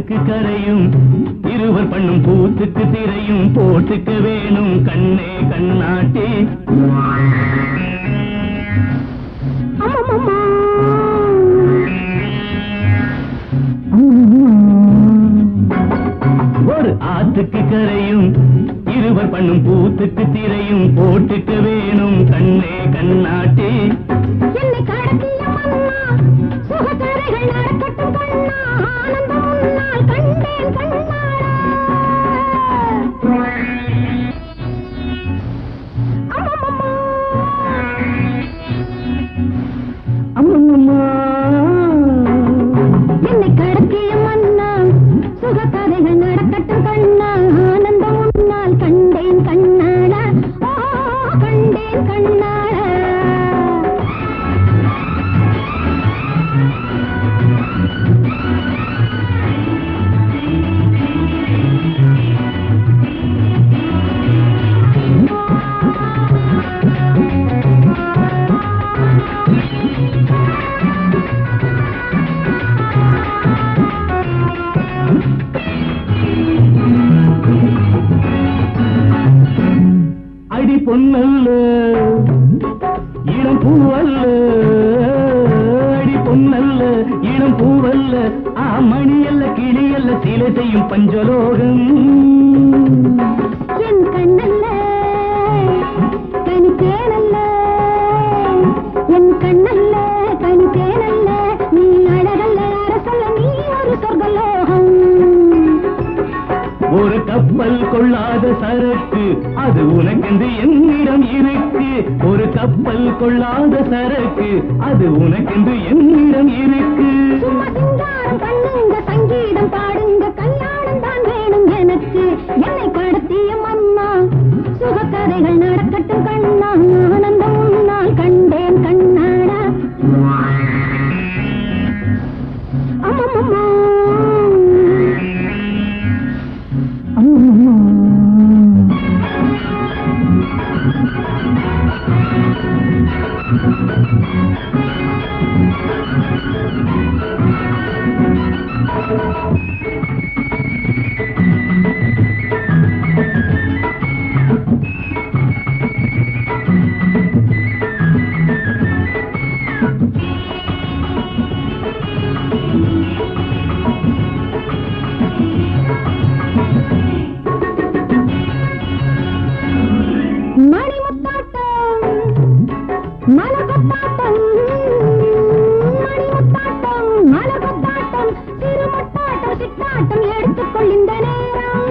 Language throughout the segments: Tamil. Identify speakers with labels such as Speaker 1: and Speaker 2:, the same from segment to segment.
Speaker 1: ஆத்துக்கு கரையும் இருவர் பண்ணும் கூத்துக்கு திரையும் போட்டுக்க வேணும் கண்ணே கண்ணாட்டி. ஒரு ஆத்துக்கு கரையும் இருவர் பண்ணும் கூத்துக்கு திரையும் போட்டுக்க வேணும் கண்ணே கண்ணாட்டி.
Speaker 2: என்னை கடத்திய மன்னா சுகக்கரைகள் நடக்கட்டும் கண்ணா ஆனந்தம் உன்னால் கண்டேன் கண்ணாடா. என்னை கடத்திய மன்னா சுகக்கரைகள் நடக்கட்டும் கண்ணா ஆனந்தம் உன்னால் கண்டேன் கண்ணாடா. கண்டேன் கண்ணாடா.
Speaker 1: அடி பொன்னல்ல இளம் பூவல்ல, அடி பொன்னல்ல இளம் பூவல்ல, மணி அல்ல கிளி அல்ல சிலை செய்யும் பஞ்சலோகம்.
Speaker 2: என் கண்ணல்ல கனித்தேனல்ல, என் கண்ணல்ல கனித்தேனல்ல, நீ அழகல்ல அரசல்ல, நீ ஒரு சொர்க்கலோகம்.
Speaker 1: ஒரு கப்பல் கொள்ளாத சரக்கு அது உனக்கென்று என்னிடம் இருக்கு. ஒரு கப்பல் கொள்ளாத சரக்கு அது உனக்கென்று என்னிடம் இருக்கு.
Speaker 2: சும்மா சிங்காரம் பண்ணுங்க சங்கீதம் பாடுங்க கல்யாணம் தான் வேணும் எனக்கு. என்னை கடத்திய மன்னா சுகக்கதைகள் நடக்கட்டும் கண்ணா ஆனந்தம் உன்னால் கண்டேன் கண்ணாடா. அம்மம்மா மணிமுத்தாட்டம் மலகொத்தாட்டம், மணிமுத்தாட்டம் மலகொத்தாட்டம், திருமுட்டாட்டம் சித்தாட்டம் எடுத்துக்கொள் இந்த நேரம்.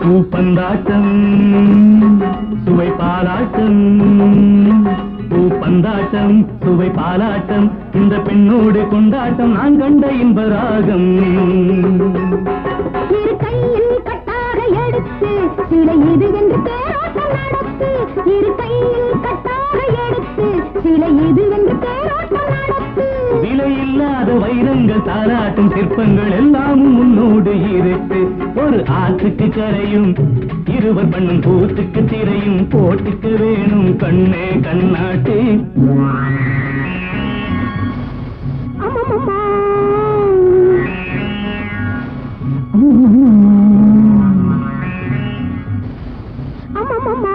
Speaker 1: பூப்பந்தாட்டம் சுவை பாலாட்டம், பூப்பந்தாட்டம் சுவை பாலாட்டம், இந்த பெண்ணோடு கொண்டாட்டம் நான் கண்ட இன்பராகம்.
Speaker 2: இரு கையில் கட்டாக எடுத்து சிலை இது என்று தேரோட்டம் நடத்து. இரு கையில் கட்டாக எடுத்து சிலை இது என்று தேரோட்டம் நடத்து.
Speaker 1: விலையில்லாத வைரங்கள் தாராட்டும் சிற்பங்கள் எல்லாம் முன்னோடு இருக்கு. ஒரு ஆத்துக்கு கரையும் இருவர் பண்ணும் கூத்துக்கு திரையும் போட்டுக்க வேணும் கண்ணே கண்ணாட்டி.
Speaker 2: அம்மம்மா அம்மம்மா